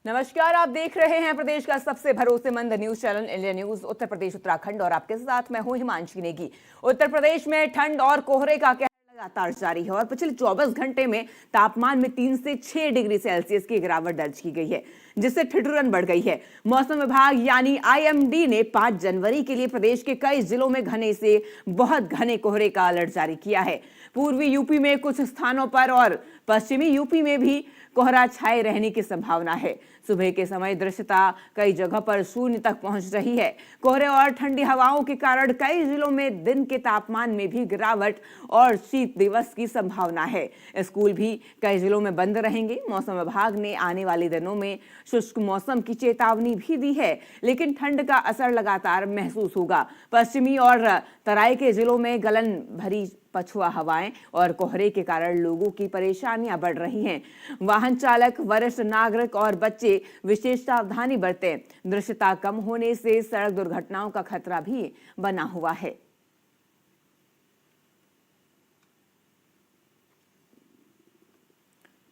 नमस्कार, आप देख रहे हैं प्रदेश का सबसे भरोसेमंद news channel India news Uttar Pradesh Uttarakhand और आपके साथ मैं हूं हिमांशी नेगी। उत्तर प्रदेश में ठंड और कोहरे का कहर लगातार जारी है और पिछले 24 घंटे में तापमान में 3 से 6 डिग्री सेल्सियस की गिरावट दर्ज की गई है, जिससे ठिठुरन बढ़ गई है। मौसम विभाग यानी आईएमडी ने 5 जनवरी के लिए प्रदेश के कई जिलों में घने से बहुत घने कोहरे का अलर्ट जारी किया है। पूर्वी यूपी में कुछ स्थानों पर और पश्चिमी यूपी में भी कोहरा छाए रहने की संभावना है। सुबह के समय दृश्यता कई जगह पर शून्य तक पहुंच रही है। कोहरे और ठंडी हवाओं के कारण कई जिलों में दिन के तापमान में भी गिरावट और शीत दिवस की संभावना है। स्कूल भी कई जिलों में बंद रहेंगे। मौसम विभाग ने आने वाले दिनों में शुष्क मौसम की चेतावनी भी दी है, लेकिन ठंड का असर लगातार महसूस होगा। पश्चिमी और तराई के जिलों में गलन भरी पछुआ हवाएं और कोहरे के कारण लोगों की परेशानियां बढ़ रही हैं। वाहन चालक, वरिष्ठ नागरिक और बच्चे विशेष सावधानी बरतें। दृश्यता कम होने से सड़क दुर्घटनाओं का खतरा भी बना हुआ है।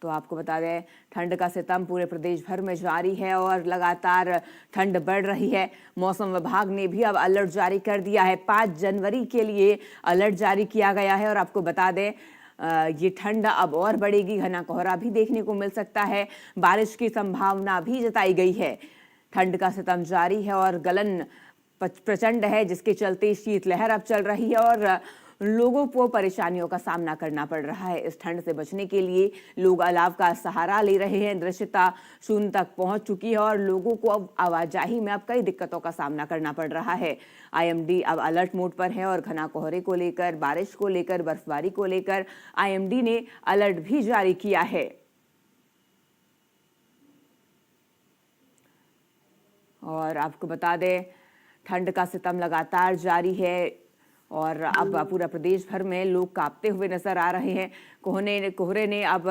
तो आपको बता दें, ठंड का सितम पूरे प्रदेश भर में जारी है और लगातार ठंड बढ़ रही है। मौसम विभाग ने भी अब अलर्ट जारी कर दिया है। 5 जनवरी के लिए अलर्ट जारी किया गया है और आपको बता दें, ये ठंड अब और बढ़ेगी। घना कोहरा भी देखने को मिल सकता है। बारिश की संभावना भी जताई गई है। ठंड का सितम जारी है और गलन प्रचंड है, जिसके चलते शीतलहर अब चल रही है और लोगों को परेशानियों का सामना करना पड़ रहा है। इस ठंड से बचने के लिए लोग अलाव का सहारा ले रहे हैं। दृश्यता शून्य तक पहुंच चुकी है और लोगों को अब आवाजाही में अब कई दिक्कतों का सामना करना पड़ रहा है। आईएमडी अब अलर्ट मोड पर है और घना कोहरे को लेकर, बारिश को लेकर, बर्फबारी को लेकर आईएमडी ने अलर्ट भी जारी किया है। और आपको बता दें, ठंड का सितम लगातार जारी है और अब पूरा प्रदेश भर में लोग कांपते हुए नजर आ रहे हैं। कोहरे ने अब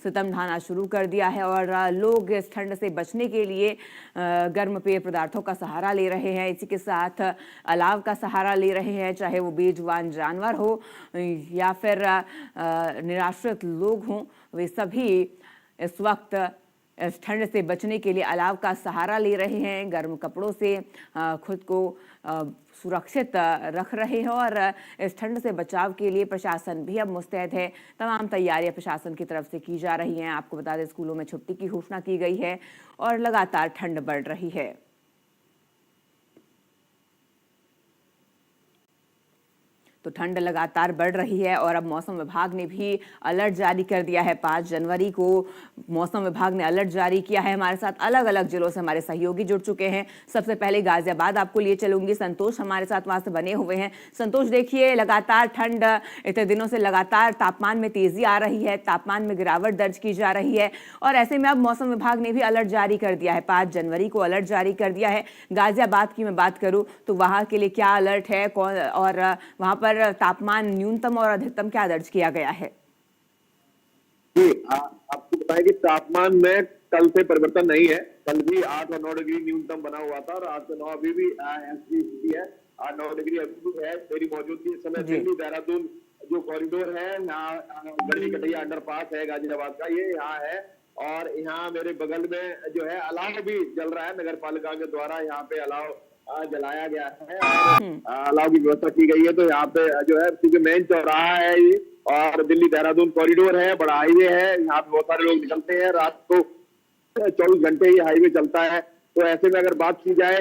सितम ढाना शुरू कर दिया है और लोग इस ठंड से बचने के लिए गर्म पेय पदार्थों का सहारा ले रहे हैं। इसी के साथ अलाव का सहारा ले रहे हैं, चाहे वो बेजुबान जानवर हो या फिर निराश्रित लोग हों। वे सभी इस वक्त इस ठंड से बचने के लिए अलाव का सहारा ले रहे हैं। गर्म कपड़ों से खुद को सुरक्षित रख रहे हैं और इस ठंड से बचाव के लिए प्रशासन भी अब मुस्तैद है। तमाम तैयारियां प्रशासन की तरफ से की जा रही हैं। आपको बता दें, स्कूलों में छुट्टी की घोषणा की गई है और लगातार ठंड बढ़ रही है। तो ठंड लगातार बढ़ रही है और अब मौसम विभाग ने भी अलर्ट जारी कर दिया है। 5 जनवरी को मौसम विभाग ने अलर्ट जारी किया है। हमारे साथ अलग अलग जिलों से हमारे सहयोगी जुड़ चुके हैं। सबसे पहले गाजियाबाद आपको लिए चलूंगी। संतोष हमारे साथ वहां से बने हुए हैं। संतोष, देखिए, लगातार ठंड, इतने दिनों से लगातार तापमान में तेजी आ रही है, तापमान में गिरावट दर्ज की जा रही है और ऐसे में अब मौसम विभाग ने भी अलर्ट जारी कर दिया है। 5 जनवरी को अलर्ट जारी कर दिया है। गाजियाबाद की मैं बात करूं तो वहां के लिए क्या अलर्ट है और वहां पर तापमान न्यूनतम और अधिकतम क्या दर्ज किया गया है? जी, आपको बताएं कि तापमान में कल से परिवर्तन नहीं है। कल भी 8 और 9 डिग्री न्यूनतम बना हुआ था और 8 से 9 अभी भी ऐसी स्थिति है। 8-9 डिग्री अभी भी है। मेरी मौजूदगी इस समय दिल्ली देहरादून जो कॉरिडोर है, यहाँ गढ़ी कटैया अंडरपास है गाजियाबाद का, ये यहाँ है और यहाँ मेरे बगल में जो है अलाव भी जल रहा है। नगर पालिका के द्वारा यहाँ पे अलाव जलाया गया है और अलाव की व्यवस्था की गई है। तो यहाँ पे जो है, क्योंकि मेन चौराहा है ये और दिल्ली देहरादून कॉरिडोर है, बड़ा हाईवे है, यहाँ पे बहुत सारे लोग निकलते हैं। रात को 24 घंटे ये हाईवे चलता है। तो ऐसे में अगर बात की जाए,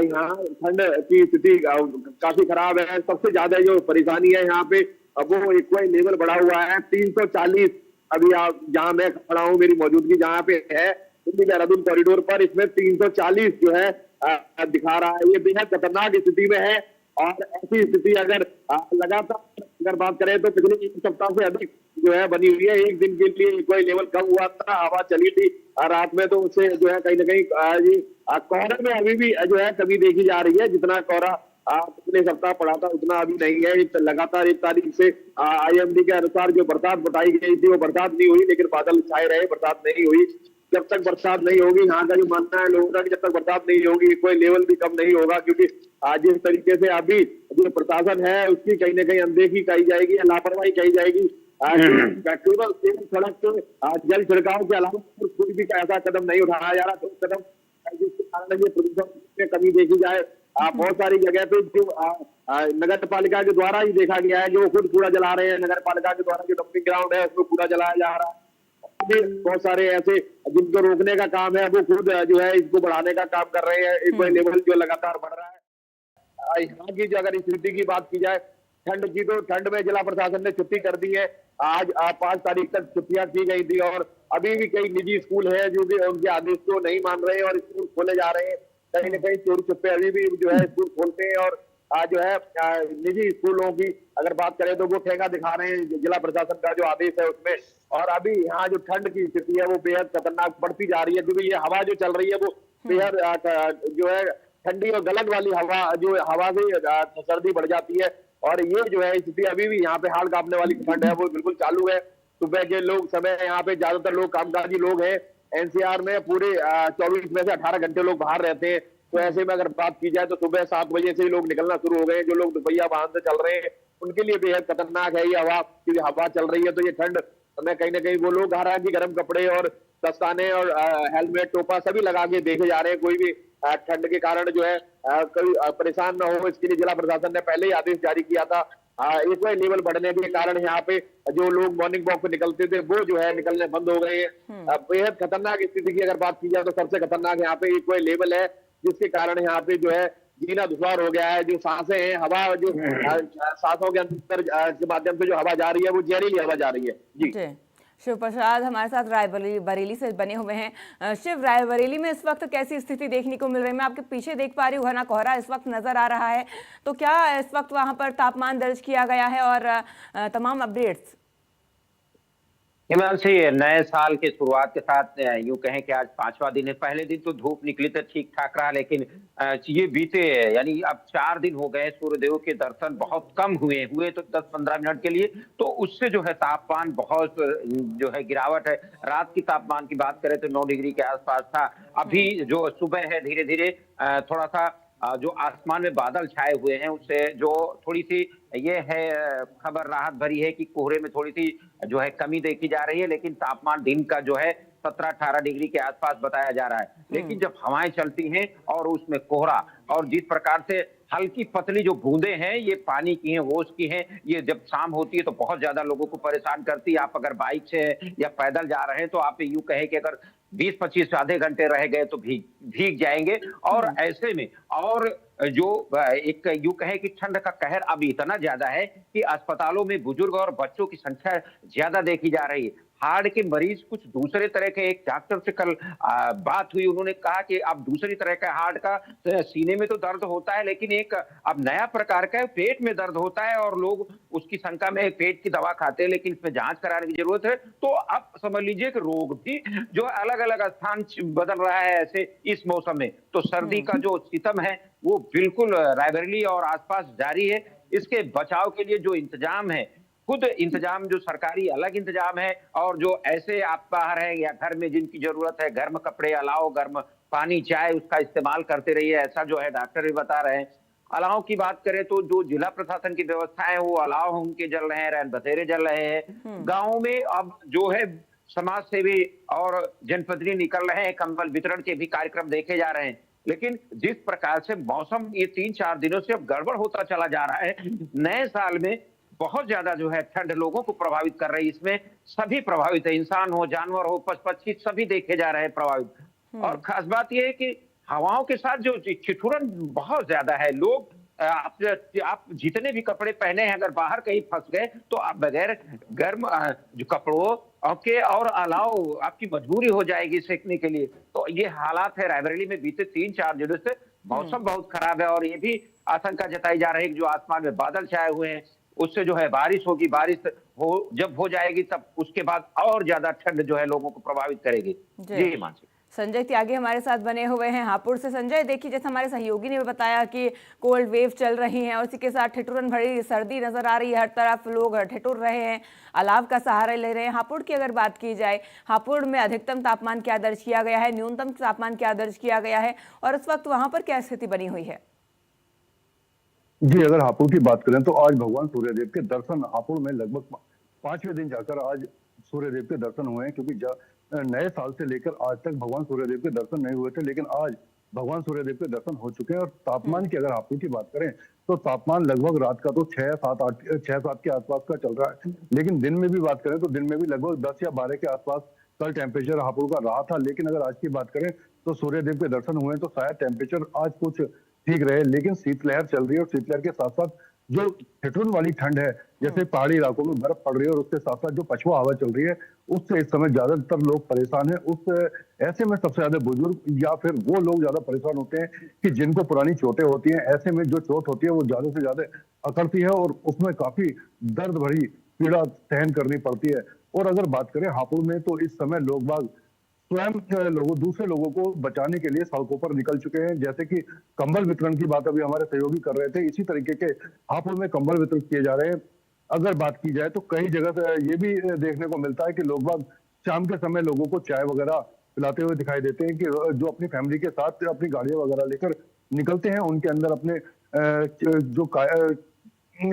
यहाँ ठंड की स्थिति काफी खराब है। सबसे ज्यादा जो परेशानी है यहाँ पे, अब वो एक्वाई लेवल बढ़ा हुआ है 340। अभी आप जहाँ मैं खड़ा हूँ, मेरी मौजूदगी जहाँ पे है दिल्ली देहरादून कॉरिडोर पर, इसमें 340 जो है दिखा रहा है। ये बेहद खतरनाक स्थिति में है और ऐसी स्थिति अगर लगातार अगर बात करें तो पिछले 1 सप्ताह से अधिक जो है बनी हुई है। एक दिन के लिए कोई लेवल कम हुआ था, हवा चली थी रात में, तो उससे जो है कहीं ना कहीं कोहरे में अभी भी जो है कमी देखी जा रही है। जितना कोहरा पिछले सप्ताह पड़ा था उतना अभी नहीं है। लगातार 1 तारीख से आईएमडी के अनुसार जो बरसात बताई गई थी वो बरसात नहीं हुई, लेकिन बादल छाए रहे, बरसात नहीं हुई। जब तक बरसात नहीं होगी, यहाँ का जो मानना है लोगों का, जब तक बरसात नहीं होगी कोई लेवल भी कम नहीं होगा, क्योंकि जिस तरीके से अभी जो प्रशासन है उसकी कहीं ना कहीं अनदेखी कही जाएगी या लापरवाही कही जाएगी। केवल सड़क पे जल छिड़काव के अलावा कोई भी ऐसा कदम नहीं उठाया जा रहा, तो कदम जिसके कारण ये प्रदूषण में कमी देखी जाए। बहुत सारी जगह पे जो नगर पालिका के द्वारा ही देखा गया है, जो खुद कूड़ा जला रहे हैं, नगर पालिका के द्वारा जो डंपिंग ग्राउंड है उसमें कूड़ा जलाया जा रहा है। बहुत सारे ऐसे जिनको रोकने का काम है, वो खुद जो है इसको बढ़ाने का काम कर रहे हैं। एक लेवल जो लगातार बढ़ रहा है। यहाँ की जो अगर स्थिति की बात की जाए ठंड की, तो ठंड में जिला प्रशासन ने छुट्टी कर दी है। आज 5 तारीख तक छुट्टियां की गई थी और अभी भी कई निजी स्कूल हैं जो कि उनके आदेश को नहीं मान रहे हैं और स्कूल खोले जा रहे हैं। कहीं न कहीं चोरी छुपे अभी भी जो है स्कूल खोलते हैं और जो है निजी स्कूलों की अगर बात करें तो वो ठेका दिखा रहे हैं जिला प्रशासन का जो आदेश है उसमें। और अभी यहाँ जो ठंड की स्थिति है वो बेहद खतरनाक बढ़ती जा रही है, क्योंकि ये हवा जो चल रही है वो बेहद जो है ठंडी और गलन वाली हवा, जो हवा से सर्दी बढ़ जाती है। और ये जो है स्थिति अभी भी यहाँ पे हाल कांपने वाली ठंड है वो बिल्कुल चालू है। सुबह के लोग समय यहाँ पे ज्यादातर लोग कामकाजी लोग हैं। एनसीआर में पूरे 24 में से 18 घंटे लोग बाहर रहते हैं। तो ऐसे में अगर बात की जाए तो सुबह 7 बजे से ही लोग निकलना शुरू हो गए हैं। जो लोग दोपहिया वाहन से चल रहे हैं उनके लिए बेहद खतरनाक है ये हवा, क्योंकि हवा चल रही है तो ये ठंड में कहीं ना कहीं वो लोग हालांकि गर्म कपड़े और दस्ताने और हेलमेट टोपा सभी लगा के देखे जा रहे हैं। कोई भी ठंड के कारण जो है कोई परेशान न हो, इसके लिए जिला प्रशासन ने पहले ही आदेश जारी किया था। एक लेवल बढ़ने के कारण यहाँ पे जो लोग मॉर्निंग वॉक पे निकलते थे वो जो है निकलने बंद हो गए हैं। बेहद खतरनाक स्थिति की अगर बात की जाए तो सबसे खतरनाक यहाँ पे एक लेवल है, जिसके कारण यहाँ पे जो है जीना दुश्वार हो गया है। जो सांसें हैं, हवा जो सांसों के अंदर के माध्यम से जो हवा जा रही है वो जहरीली हवा जा रही है। जी शिव प्रसाद हमारे साथ रायबरेली से बने हुए हैं। शिव, रायबरेली में इस वक्त कैसी स्थिति देखने को मिल रही है? मैं आपके पीछे देख पा रही हूँ घना कोहरा इस वक्त नजर आ रहा है, तो क्या इस वक्त वहां पर तापमान दर्ज किया गया है और तमाम अपडेट्स? हिमांशी, नए साल की शुरुआत के साथ यूं कहें कि आज 5वां दिन है। पहले दिन तो धूप निकली तो ठीक ठाक रहा, लेकिन ये बीते यानी अब 4 दिन हो गए सूर्यदेव के दर्शन बहुत कम हुए तो 10-15 मिनट के लिए, तो उससे जो है तापमान बहुत जो है गिरावट है। रात की तापमान की बात करें तो 9 डिग्री के आसपास था। अभी जो सुबह है धीरे धीरे थोड़ा सा जो आसमान में बादल छाए हुए हैं उससे जो थोड़ी सी ये है खबर राहत भरी है कि कोहरे में थोड़ी सी जो है कमी देखी जा रही है, लेकिन तापमान दिन का जो है 17-18 डिग्री के आसपास बताया जा रहा है। लेकिन जब हवाएं चलती हैं और उसमें कोहरा और जिस प्रकार से हल्की पतली जो बूंदें हैं ये पानी की हैं, ओस की हैं, ये जब शाम होती है तो बहुत ज्यादा लोगों को परेशान करती है। आप अगर बाइक से या पैदल जा रहे हैं तो आप यूं कहें कि अगर 20-25 आधे घंटे रह गए तो भीग जाएंगे। और ऐसे में और जो एक यूं कहें कि ठंड का कहर अब इतना ज्यादा है कि अस्पतालों में बुजुर्ग और बच्चों की संख्या ज्यादा देखी जा रही है। हार्ट के मरीज कुछ दूसरे तरह के, एक डॉक्टर से कल बात हुई, उन्होंने कहा कि अब दूसरी तरह का हार्ट का सीने में तो दर्द होता है, लेकिन एक अब नया प्रकार का पेट में दर्द होता है और लोग उसकी शंका में पेट की दवा खाते हैं, लेकिन इसमें जांच कराने की जरूरत है। तो अब समझ लीजिए कि रोग भी जो अलग अलग स्थान बदल रहा है ऐसे इस मौसम में। तो सर्दी का जो सितम है वो बिल्कुल रायबरेली और आसपास जारी है। इसके बचाव के लिए जो इंतजाम है, खुद इंतजाम जो सरकारी अलग इंतजाम है, और जो ऐसे आप बाहर हैं या घर में जिनकी जरूरत है गर्म कपड़े अलाव, गर्म पानी, चाय उसका इस्तेमाल करते रहिए, ऐसा जो है डॉक्टर भी बता रहे हैं। अलाव की बात करें तो जो जिला प्रशासन की व्यवस्थाएं वो अलाव उनके जल रहे हैं, रैन बसेरे जल रहे हैं। गाँव में अब जो है समाज सेवी और जनप्रतिनिधि निकल रहे हैं, कंबल वितरण के भी कार्यक्रम देखे जा रहे हैं। लेकिन जिस प्रकार से मौसम ये 3-4 दिनों से अब गड़बड़ होता चला जा रहा है, नए साल में बहुत ज्यादा जो है ठंड लोगों को प्रभावित कर रही है। इसमें सभी प्रभावित है, इंसान हो, जानवर हो, पशु पक्षी सभी देखे जा रहे हैं प्रभावित। और खास बात यह है कि हवाओं के साथ जो ठिठुरन बहुत ज्यादा है। लोग आप जितने भी कपड़े पहने हैं अगर बाहर कहीं फंस गए तो आप बगैर गर्म जो कपड़ों के और अलाव आपकी मजबूरी हो जाएगी सेकने के लिए। तो ये हालात है रायबरेली में बीते 3-4 दिनों से। मौसम बहुत खराब है और ये भी आशंका जताई जा रही है कि जो आसमान में बादल छाए हुए हैं उससे जो है बारिश होगी, बारिश जब हो जाएगी तब उसके बाद और ज्यादा ठंड जो है लोगों को प्रभावित करेगी। जी मानसी। संजय त्यागी हमारे साथ बने हुए हैं हापुड़ से। संजय, देखिए जैसे हमारे सहयोगी ने भी बताया कि कोल्ड वेव चल रही है और इसी के साथ ठिठुरन भरी सर्दी नजर आ रही है, हर तरफ लोग ठिठुर रहे हैं, अलाव का सहारा ले रहे हैं। हापुड़ की अगर बात की जाए, हापुड़ में अधिकतम तापमान क्या दर्ज किया गया है, न्यूनतम तापमान क्या दर्ज किया गया है और इस वक्त वहां पर क्या स्थिति बनी हुई है? जी, अगर हापुड़ की बात करें तो आज भगवान सूर्यदेव के दर्शन हापुड़ में लगभग 5वें दिन जाकर आज सूर्यदेव के दर्शन हुए हैं, क्योंकि नए साल से लेकर आज तक भगवान सूर्यदेव के दर्शन नहीं हुए थे, लेकिन आज भगवान सूर्यदेव के दर्शन हो चुके हैं। और तापमान की अगर हापुड़ की बात करें तो तापमान लगभग रात का तो 6-7 के आसपास का चल रहा है, लेकिन दिन में भी बात करें तो दिन में भी लगभग 10 या 12 के आसपास कल टेम्परेचर हापुड़ का रहा था। लेकिन अगर आज की बात करें तो सूर्यदेव के दर्शन हुए तो शायद टेम्परेचर आज कुछ ठीक रहे, लेकिन शीतलहर चल रही है। और शीतलहर के साथ साथ जो ठिठुरन वाली ठंड है, जैसे पहाड़ी इलाकों में बर्फ पड़ रही है, और उसके साथ साथ जो पछुआ हवा चल रही है, उससे इस समय ज्यादातर लोग परेशान हैं। उस ऐसे में सबसे ज्यादा बुजुर्ग या फिर वो लोग ज्यादा परेशान होते हैं कि जिनको पुरानी चोटें होती हैं। ऐसे में जो चोट होती है वो ज्यादा से ज्यादा अकड़ती है और उसमें काफी दर्द भरी पीड़ा सहन करनी पड़ती है। और अगर बात करें हापुड़ में तो इस समय लोग बाग स्वयं दूसरे लोगों को बचाने के लिए सड़कों पर निकल चुके हैं। जैसे कि कंबल वितरण की बात अभी हमारे सहयोगी कर रहे थे, इसी तरीके के हापुड़ में कंबल वितरित किए जा रहे हैं। अगर बात की जाए तो कई जगह से ये भी देखने को मिलता है कि लोग बाग शाम के समय लोगों को चाय वगैरह पिलाते हुए दिखाई देते हैं, कि जो अपनी फैमिली के साथ अपनी गाड़ियां वगैरह लेकर निकलते हैं, उनके अंदर अपने जो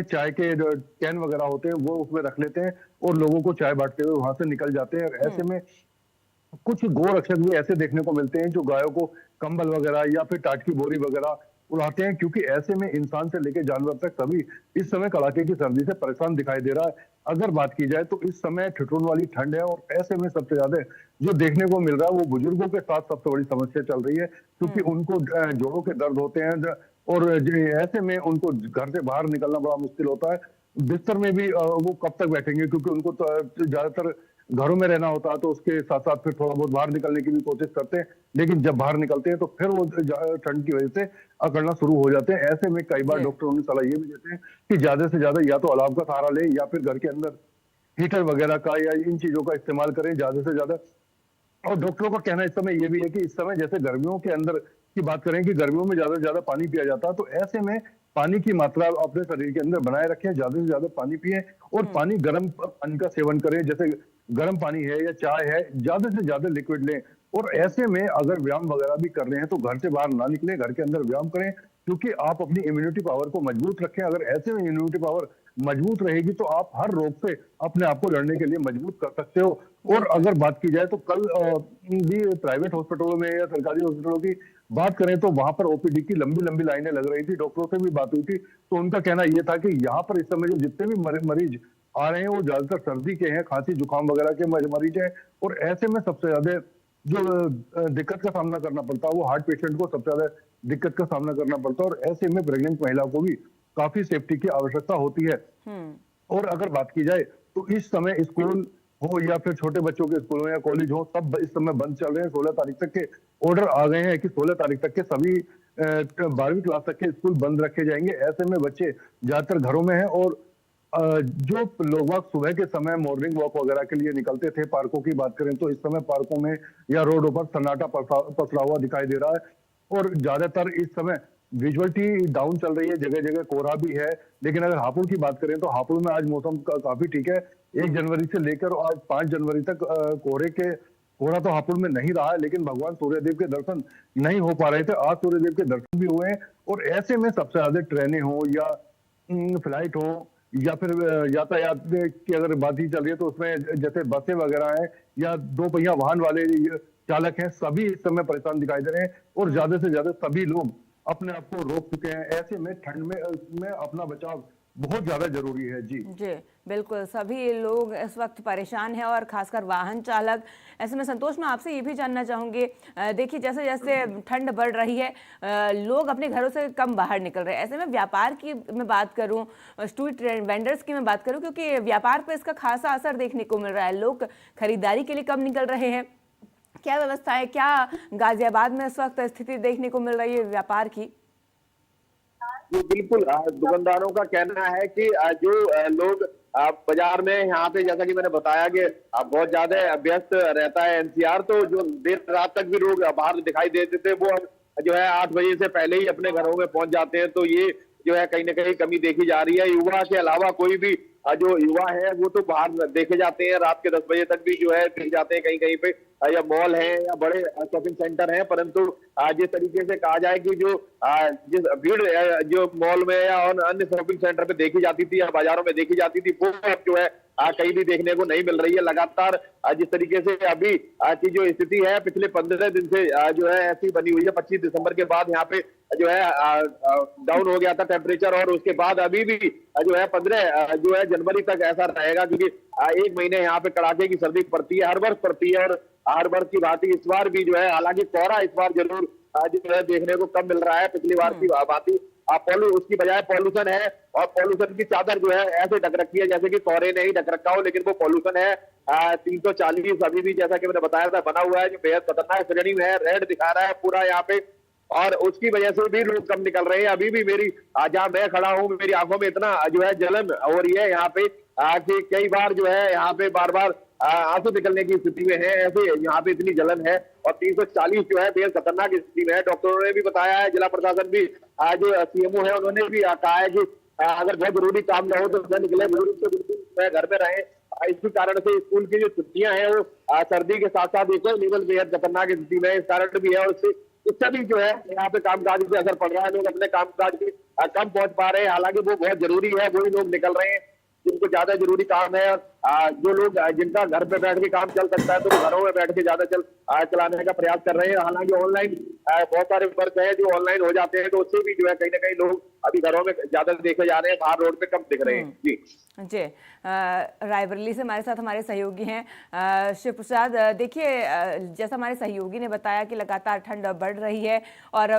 चाय के कैन वगैरह होते हैं वो उसमें रख लेते हैं और लोगों को चाय बांटते हुए वहां से निकल जाते हैं। ऐसे में कुछ गो रक्षक भी ऐसे देखने को मिलते हैं जो गायों को कंबल वगैरह या फिर टाट की बोरी वगैरह उड़ाते हैं, क्योंकि ऐसे में इंसान से लेकर जानवर तक सभी इस समय कड़ाके की सर्दी से परेशान दिखाई दे रहा है। अगर बात की जाए तो इस समय ठिठुरन वाली ठंड है, और ऐसे में सबसे ज्यादा जो देखने को मिल रहा है वो बुजुर्गों के साथ सबसे बड़ी समस्या चल रही है, क्योंकि उनको जोड़ों के दर्द होते हैं और ऐसे में उनको घर से बाहर निकलना बड़ा मुश्किल होता है। बिस्तर में भी वो कब तक बैठेंगे, क्योंकि उनको तो ज्यादातर घरों में रहना होता है, तो उसके साथ साथ फिर थोड़ा बहुत बाहर निकलने की भी कोशिश करते हैं, लेकिन जब बाहर निकलते हैं तो फिर वो ठंड की वजह से अकड़ना शुरू हो जाते हैं। ऐसे में कई बार डॉक्टर उन्हें सलाह ये भी देते हैं कि ज्यादा से ज्यादा या तो अलाव का सहारा लें या फिर घर के अंदर हीटर वगैरह का या इन चीजों का इस्तेमाल करें ज्यादा से ज्यादा। और डॉक्टरों का कहना इस समय ये भी है कि इस समय जैसे गर्मियों के अंदर की बात करें कि गर्मियों में ज्यादा से ज्यादा पानी पिया जाता है, तो ऐसे में पानी की मात्रा अपने शरीर के अंदर बनाए रखें, ज्यादा से ज्यादा पानी पिए और पानी गर्म पानी का सेवन करें, जैसे गर्म पानी है या चाय है, ज्यादा से ज्यादा लिक्विड लें। और ऐसे में अगर व्यायाम वगैरह भी कर रहे हैं तो घर से बाहर ना निकलें, घर के अंदर व्यायाम करें, क्योंकि आप अपनी इम्यूनिटी पावर को मजबूत रखें। अगर ऐसे में इम्यूनिटी पावर मजबूत रहेगी तो आप हर रोग से अपने आप को लड़ने के लिए मजबूत कर सकते हो। और अगर बात की जाए तो कल भी प्राइवेट हॉस्पिटलों में या सरकारी हॉस्पिटलों की बात करें तो वहां पर ओपीडी की लंबी लंबी लाइनें लग रही थी। डॉक्टरों से भी बात हुई थी तो उनका कहना यह था कि यहाँ पर इस समय जो जितने भी मरीज आ रहे हैं वो ज्यादातर सर्दी के हैं, खांसी जुकाम वगैरह के मरीज हैं। और ऐसे में सबसे ज्यादा जो दिक्कत का सामना करना पड़ता है वो हार्ट पेशेंट को सबसे ज्यादा दिक्कत का सामना करना पड़ता है। और ऐसे में प्रेग्नेंट महिला को भी काफी सेफ्टी की आवश्यकता होती है। और अगर बात की जाए तो इस समय स्कूल हो या फिर छोटे बच्चों के स्कूल हो या कॉलेज हो, सब इस समय बंद चल रहे हैं। 16 तारीख तक के ऑर्डर आ गए हैं कि 16 तारीख तक के सभी 12वीं क्लास तक के स्कूल बंद रखे जाएंगे। ऐसे में बच्चे ज्यादातर घरों में हैं और जो लोग सुबह के समय मॉर्निंग वॉक वगैरह के लिए निकलते थे, पार्कों की बात करें तो इस समय पार्कों में या रोडों पर सन्नाटा पसरा हुआ दिखाई दे रहा है। और ज्यादातर इस समय विजुअलिटी डाउन चल रही है, जगह जगह कोहरा भी है। लेकिन अगर हापुड़ की बात करें तो हापुड़ में आज मौसम काफी ठीक है। 1 जनवरी से लेकर आज 5 जनवरी तक कोहरा तो हापुड़ में नहीं रहा है, लेकिन भगवान सूर्यदेव के दर्शन नहीं हो पा रहे थे। आज सूर्यदेव के दर्शन भी हुए हैं। और ऐसे में सबसे ज्यादा ट्रेनें हो या फ्लाइट हो या फिर यातायात की अगर बात ही चल रही है तो उसमें जैसे बसें वगैरह हैं या 2 पहिया वाहन वाले चालक हैं, सभी इस समय परेशान दिखाई दे रहे हैं। और ज्यादा से ज्यादा सभी लोग अपने आप को रोक चुके हैं। ऐसे में ठंड में अपना बचाव बहुत ज्यादा जरूरी है। जी बिल्कुल, सभी लोग इस वक्त परेशान हैं और खासकर वाहन चालक। ऐसे में संतोष, मैं आपसे ये भी जानना चाहूंगी, देखिए जैसे जैसे ठंड बढ़ रही है लोग अपने घरों से कम बाहर निकल रहे हैं। ऐसे में व्यापार की मैं बात करूं, स्ट्रीट वेंडर्स की मैं बात करूं, क्योंकि व्यापार पर इसका खासा असर देखने को मिल रहा है। लोग खरीदारी के लिए कम निकल रहे हैं। क्या व्यवस्था है, क्या गाजियाबाद में इस वक्त स्थिति देखने को मिल रही है व्यापार की? जी बिल्कुल, दुकानदारों का कहना है कि जो लोग बाजार में यहाँ पे, जैसा कि मैंने बताया कि बहुत ज्यादा व्यस्त रहता है एनसीआर, तो जो देर रात तक भी लोग बाहर दिखाई देते थे वो जो है 8 बजे से पहले ही अपने घरों में पहुंच जाते हैं। तो ये जो है कहीं ना कहीं कमी देखी जा रही है। युवा के अलावा कोई भी जो युवा है वो तो बाहर देखे जाते हैं, रात के 10 बजे तक भी जो है देखे जाते हैं कहीं कहीं पे, या मॉल है या बड़े शॉपिंग सेंटर हैं। परंतु जिस तरीके से कहा जाए कि जो जिस भीड़ जो मॉल में या अन्य शॉपिंग सेंटर पे देखी जाती थी या बाजारों में देखी जाती थी, वो अब जो है कहीं भी देखने को नहीं मिल रही है। लगातार जिस तरीके से अभी की जो स्थिति है पिछले 15 दिन से जो है ऐसी बनी हुई है। 25 दिसंबर के बाद यहाँ पे जो है डाउन हो गया था टेम्परेचर, और उसके बाद अभी भी जो है 15 जो है जनवरी तक ऐसा रहेगा, क्योंकि एक महीने यहाँ पे कड़ाके की सर्दी पड़ती है, हर वर्ष पड़ती है। और हर वर्ष की भांति इस बार भी जो है, हालांकि कोहरा इस बार जरूर जो है देखने को कम मिल रहा है पिछली बार की भांति। उसकी बजाय पॉल्यूशन है, और पॉल्यूशन की चादर जो है ऐसे ढक रखी है जैसे कि कोहरे ने ही ढक रखा हो, लेकिन वो पॉल्यूशन है 340 अभी भी, जैसा कि मैंने बताया था, बना हुआ है, जो बेहद खतरनाक श्रेणी में है। रेड दिखा रहा है पूरा यहाँ पे, और उसकी वजह से भी लोग कम निकल रहे हैं। अभी भी मेरी जहाँ मैं खड़ा हूँ, मेरी आंखों में इतना जो है जलन हो रही है यहाँ पे कि कई बार जो है यहाँ पे बार बार आंसू निकलने की स्थिति में है। ऐसे यहाँ पे इतनी जलन है, और 340 जो है बेहद खतरनाक स्थिति में है। डॉक्टरों ने भी बताया है, जिला प्रशासन भी, जो सीएमओ है उन्होंने भी कहा है कि अगर बहुत जरूरी काम न हो तो न निकले, बिल्कुल घर में रहे। इसी कारण से स्कूल की जो छुट्टियां हैं वो सर्दी के साथ साथ एक लेवल बेहद खतरनाक स्थिति में इस कारण भी है। और इससे भी जो है यहाँ पे कामकाज पे असर पड़ रहा है। लोग अपने कामकाज पे कम पहुंच पा रहे हैं, हालांकि वो बहुत जरूरी है। वही लोग निकल रहे हैं जिनको ज्यादा जरूरी काम है। जो लोग जिनका घर पे बैठ के काम चल सकता है, तो घरों में बैठ के ज्यादा चलाने का प्रयास कर रहे हैं। हालांकि ऑनलाइन बहुत सारे वर्क है जो ऑनलाइन हो जाते हैं, तो उससे भी जो है कहीं ना कहीं लोग अभी घरों में ज्यादा देखे जा रहे हैं, बाहर रोड पे कम दिख रहे हैं। जी रायबरेली से हमारे साथ हमारे सहयोगी हैं शिव प्रसाद। देखिए, जैसा हमारे सहयोगी ने बताया कि लगातार ठंड बढ़ रही है और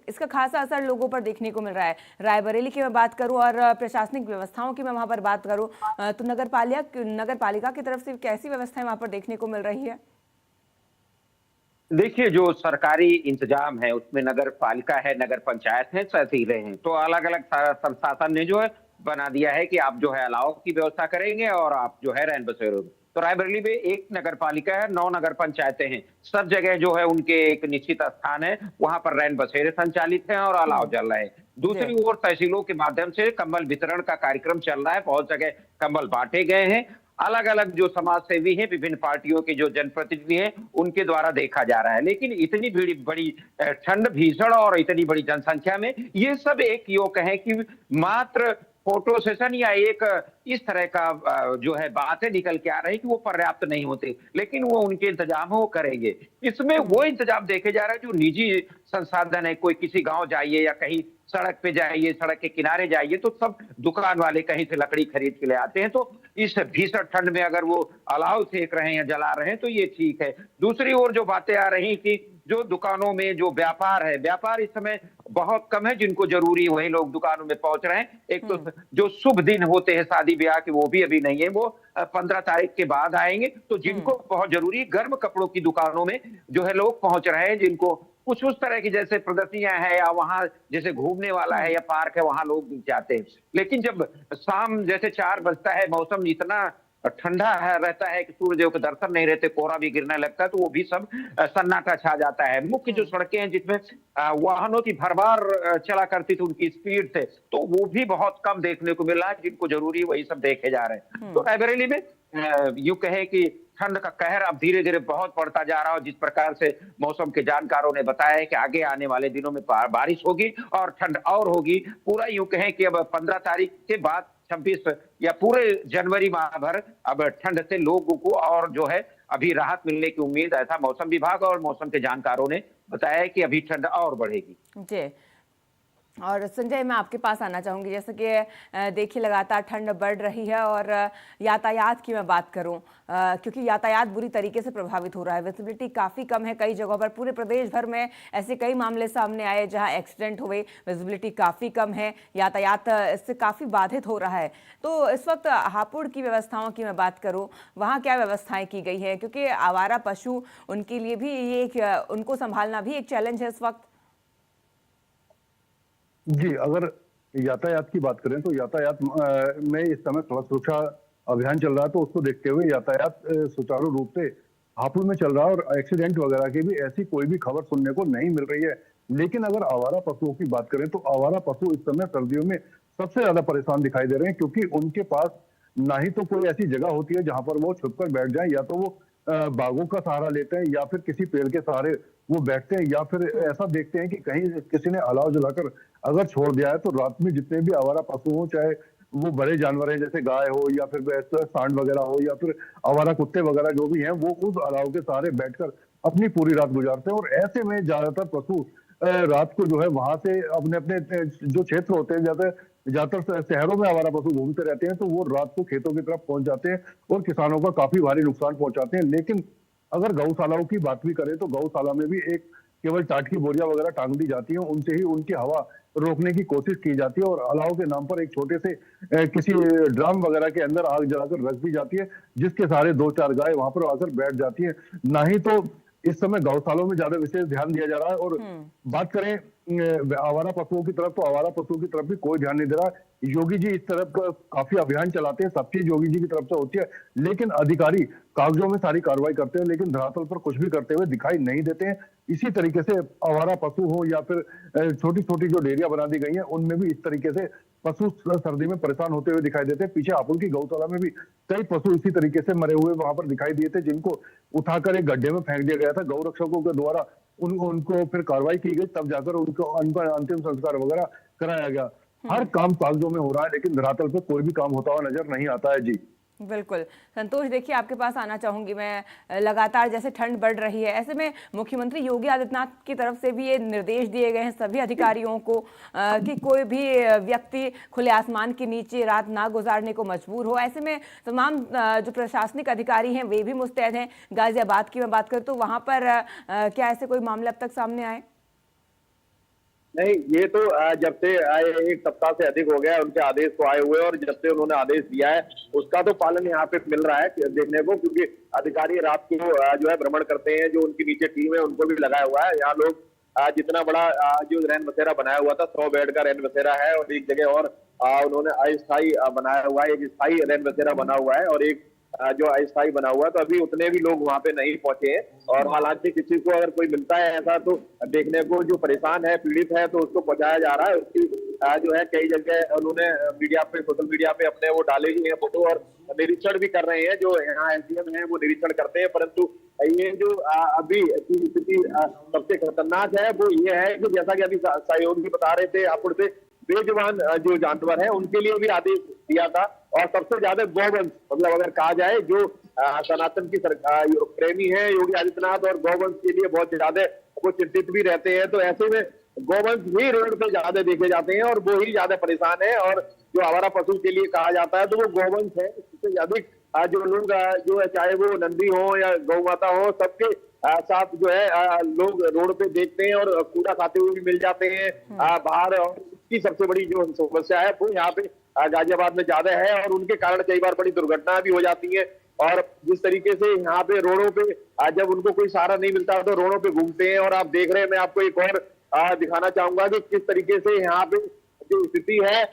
इसका खासा असर लोगों पर देखने को मिल रहा है। रायबरेली की मैं बात करूं और प्रशासनिक व्यवस्थाओं की मैं वहां पर बात करूं, तो नगर पालिका की तरफ से कैसी व्यवस्थाएं वहां पर देखने को मिल रही है? देखिए, जो सरकारी इंतजाम है उसमें नगर पालिका है, नगर पंचायत है, तहसीलें हैं, तो अलग अलग संस्थान ने जो है बना दिया है कि आप जो है अलाव की व्यवस्था करेंगे और आप जो है रैन बसेरों में। तो रायबरेली में एक नगर पालिका है, 9 नगर पंचायतें हैं। सब जगह जो है उनके एक निश्चित स्थान है, वहां पर रैन बसेरे संचालित हैं और अलाव चल रहे हैं। दूसरी ओर तहसीलों के माध्यम से कंबल वितरण का कार्यक्रम चल रहा है। बहुत जगह कंबल बांटे गए हैं। अलग अलग जो समाज सेवी हैं, विभिन्न पार्टियों के जो जनप्रतिनिधि हैं, उनके द्वारा देखा जा रहा है। लेकिन इतनी बड़ी ठंड, भीषण और इतनी बड़ी जनसंख्या में ये सब एक योग कहें कि मात्र फोटो सेशन या एक इस तरह का जो है बातें निकल के आ रही कि वो पर्याप्त नहीं होते, लेकिन वो उनके इंतजाम है वो करेंगे। इसमें वो इंतजाम देखे जा रहा है जो निजी संसाधन है। कोई किसी गांव जाइए या कहीं सड़क पे जाइए, सड़क के किनारे जाइए, तो सब दुकान वाले कहीं से लकड़ी खरीद के ले आते हैं। तो इस भीषण ठंड में अगर वो अलाव सेक रहे हैं या जला रहे हैं तो ये ठीक है। दूसरी ओर जो बातें आ रही कि जो दुकानों में जो व्यापार है, व्यापार इस समय बहुत कम है, जिनको जरूरी वही लोग दुकानों में पहुंच रहे हैं। एक तो जो शुभ दिन होते हैं शादी ब्याह के, वो भी अभी नहीं है, वो 15 तारीख के बाद आएंगे। तो जिनको बहुत जरूरी गर्म कपड़ों की दुकानों में जो है लोग पहुंच रहे हैं, जिनको कुछ उस तरह की जैसे प्रदर्शनियां है या वहां जैसे घूमने वाला है या पार्क है, वहां लोग जाते हैं। लेकिन जब शाम जैसे 4 बजता है, मौसम इतना ठंडा रहता है कि सूर्यदेव के दर्शन नहीं रहते, कोहरा भी गिरने लगता है, तो वो भी सब सन्नाटा छा जाता है। मुख्य जो सड़कें हैं जिसमें वाहनों की भरमार चला करती थी, उनकी स्पीड से, तो वो भी बहुत कम देखने को मिल रहा है। जिनको जरूरी वही सब देखे जा रहे हैं। तो रायबरेली में यूं कहे कि ठंड का कहर अब धीरे धीरे बहुत बढ़ता जा रहा है। जिस प्रकार से मौसम के जानकारों ने बताया है कि आगे आने वाले दिनों में बारिश होगी और ठंड और होगी। पूरा यूं कहें कि अब 15 तारीख के बाद 26 या पूरे जनवरी माह भर अब ठंड से लोगों को और जो है अभी राहत मिलने की उम्मीद, ऐसा मौसम विभाग और मौसम के जानकारों ने बताया है कि अभी ठंड और बढ़ेगी। जी, और संजय, मैं आपके पास आना चाहूँगी। जैसे कि देखिए, लगातार ठंड बढ़ रही है और यातायात की मैं बात करूँ, क्योंकि यातायात बुरी तरीके से प्रभावित हो रहा है। विजिबिलिटी काफ़ी कम है कई जगहों पर। पूरे प्रदेश भर में ऐसे कई मामले सामने आए जहां एक्सीडेंट हुए, विजिबिलिटी काफ़ी कम है, यातायात इससे काफ़ी बाधित हो रहा है। तो इस वक्त हापुड़ की व्यवस्थाओं की मैं बात करूँ, वहाँ क्या व्यवस्थाएँ की गई है? क्योंकि आवारा पशु, उनके लिए भी ये उनको संभालना भी एक चैलेंज है इस वक्त। जी, अगर यातायात की बात करें तो यातायात में इस समय सड़क सुरक्षा अभियान चल रहा है, तो उसको देखते हुए यातायात सुचारू रूप से हापुड़ में चल रहा है और एक्सीडेंट वगैरह की भी ऐसी कोई भी खबर सुनने को नहीं मिल रही है। लेकिन अगर आवारा पशुओं की बात करें तो आवारा पशु इस समय सर्दियों में सबसे ज्यादा परेशान दिखाई दे रहे हैं, क्योंकि उनके पास ना ही तो कोई ऐसी जगह होती है जहां पर वो छुप कर बैठ जाए, या तो वो बागों का सहारा लेते हैं या फिर किसी पेड़ के सहारे वो बैठते हैं, या फिर ऐसा देखते हैं कि कहीं किसी ने अलाव जलाकर अगर छोड़ दिया है तो रात में जितने भी आवारा पशु हो, चाहे वो बड़े जानवर हैं जैसे गाय हो या फिर सांड वगैरह हो या फिर आवारा कुत्ते वगैरह जो भी हैं, वो उस अलाव के सहारे बैठकर अपनी पूरी रात गुजारते हैं। और ऐसे में ज्यादातर पशु रात को जो है वहां से अपने अपने जो क्षेत्र होते हैं, ज्यादातर शहरों में आवारा पशु घूमते रहते हैं, तो वो रात को खेतों की तरफ पहुंच जाते हैं और किसानों का काफी भारी नुकसान पहुंचाते हैं। लेकिन अगर गौशालाओं की बात भी करें तो गौशाला में भी एक केवल टाट की बोरियां वगैरह टांग दी जाती हैं, उनसे ही उनकी हवा रोकने की कोशिश की जाती है और अलाव के नाम पर एक छोटे से किसी ड्रम वगैरह के अंदर आग जलाकर रख दी जाती है, जिसके सहारे 2-4 गाय वहां पर आकर बैठ जाती है। ना ही तो इस समय गौशालों में ज्यादा विशेष ध्यान दिया जा रहा है। और बात करें आवारा पशुओं की तरफ, तो आवारा पशुओं की तरफ भी कोई ध्यान नहीं दे रहा। योगी जी इस तरफ काफी अभियान चलाते हैं, सब चीज योगी जी की तरफ से होती है, लेकिन अधिकारी कागजों में सारी कार्रवाई करते हैं, लेकिन धरातल पर कुछ भी करते हुए दिखाई नहीं देते हैं। इसी तरीके से आवारा पशु हो या फिर छोटी छोटी जो डेयरियां बना दी गई हैं, उनमें भी इस तरीके से पशु सर्दी में परेशान होते हुए दिखाई देते हैं। पीछे हापुड़ की गौशाला में भी कई पशु इसी तरीके से मरे हुए वहां पर दिखाई दिए थे, जिनको उठाकर एक गड्ढे में फेंक दिया गया था। गौ रक्षकों के द्वारा उनको फिर कार्रवाई की गई, तब जाकर उनको अंतिम संस्कार वगैरह कराया गया। हर काम कागजों में हो रहा है, लेकिन धरातल पे कोई भी काम होता हुआ नजर नहीं आता है। जी बिल्कुल संतोष, देखिए आपके पास आना चाहूंगी मैं। लगातार जैसे ठंड बढ़ रही है, ऐसे में मुख्यमंत्री योगी आदित्यनाथ की तरफ से भी ये निर्देश दिए गए हैं सभी अधिकारियों को कि कोई भी व्यक्ति खुले आसमान के नीचे रात ना गुजारने को मजबूर हो। ऐसे में तमाम जो प्रशासनिक अधिकारी हैं वे भी मुस्तैद हैं। गाजियाबाद की मैं बात करूँ तो वहां पर क्या ऐसे कोई मामले अब तक सामने आए? नहीं, ये तो जब से आए 1 सप्ताह से अधिक हो गया उनके आदेश को आए हुए, और जब से उन्होंने आदेश दिया है उसका तो पालन यहाँ पे मिल रहा है देखने को, क्योंकि अधिकारी रात को जो है भ्रमण करते हैं। जो उनकी नीचे टीम है उनको भी लगाया हुआ है। यहाँ लोग जितना बड़ा जो रैन बसेरा बनाया हुआ था, 100 बेड का रैन बसेरा है, और एक जगह और उन्होंने अस्थायी बनाया हुआ है, एक स्थायी रैन बसेरा बना हुआ है और एक जो अस्थायी बना हुआ है। तो अभी उतने भी लोग वहां पे नहीं पहुंचे हैं, और हालांकि किसी को अगर कोई मिलता है ऐसा तो देखने को जो परेशान है, पीड़ित है, तो उसको पहुंचाया जा रहा है। उसकी जो है कई जगह उन्होंने मीडिया पे, सोशल मीडिया पे अपने वो डाले हुए हैं फोटो, और निरीक्षण भी कर रहे हैं। जो यहाँ एसडीएम है वो निरीक्षण करते हैं, परंतु ये जो अभी की स्थिति सबसे खतरनाक है वो ये है कि जैसा कि अभी सहयोगी बता रहे थे, हापुड़ से बेजुबान जो जानवर है उनके लिए भी आदेश दिया था। और सबसे ज्यादा गौवंश, मतलब अगर कहा जाए जो सनातन की सरकार प्रेमी है योगी आदित्यनाथ, और गौवंश के लिए बहुत ज्यादा वो चिंतित भी रहते हैं। तो ऐसे में गौवंश ही रोड पे ज्यादा देखे जाते हैं और वो ही ज्यादा परेशान है। और जो आवारा पशु के लिए कहा जाता है तो वो गौवंश है। इससे अधिक जो लोग जो है, चाहे वो नंदी हो या गौ माता हो, सबके साथ जो है लोग रोड पे देखते हैं और कूड़ा खाते हुए भी मिल जाते हैं बाहर। और की सबसे बड़ी जो समस्या है वो यहाँ पे गाजियाबाद में ज्यादा है, और उनके कारण कई बार बड़ी दुर्घटना भी हो जाती है। और जिस तरीके से यहाँ पे रोडों पे जब उनको कोई सहारा नहीं मिलता तो रोडों पे घूमते हैं। और आप देख रहे हैं, मैं आपको एक और दिखाना चाहूंगा कि किस तरीके से यहाँ पे जो स्थिति है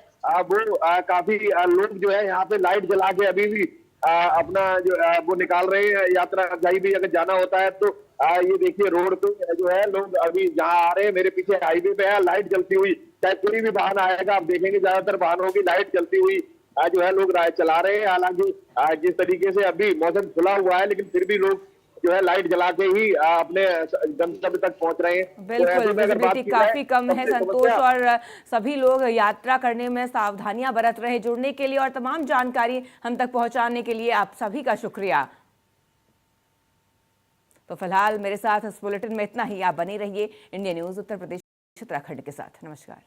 वो काफी लोग जो है यहाँ पे लाइट जला के अभी भी अपना जो वो निकाल रहे हैं। यात्रा कहीं भी अगर जाना होता है तो ये देखिए रोड पे जो है लोग अभी जहाँ आ रहे हैं, मेरे पीछे हाईवे पे है, लाइट जलती हुई। चाहे कोई भी वाहन आएगा आप देखेंगे ज्यादातर वाहनों की लाइट जलती हुई जो है लोग राय चला रहे हैं। हालांकि जिस तरीके से अभी मौसम खुला हुआ है, लेकिन फिर भी लोग जो है लाइट जला के ही अपने गंतव्य तक पहुंच रहे हैं। बिल्कुल, विजिबिलिटी काफी कम है संतोष, और सभी लोग यात्रा करने में सावधानियां बरत रहे। जुड़ने के लिए और तमाम जानकारी हम तक पहुंचाने के लिए आप सभी का शुक्रिया। तो फिलहाल मेरे साथ इस बुलेटिन में इतना ही। आप बने रहिए इंडिया न्यूज उत्तर प्रदेश उत्तराखंड के साथ। नमस्कार।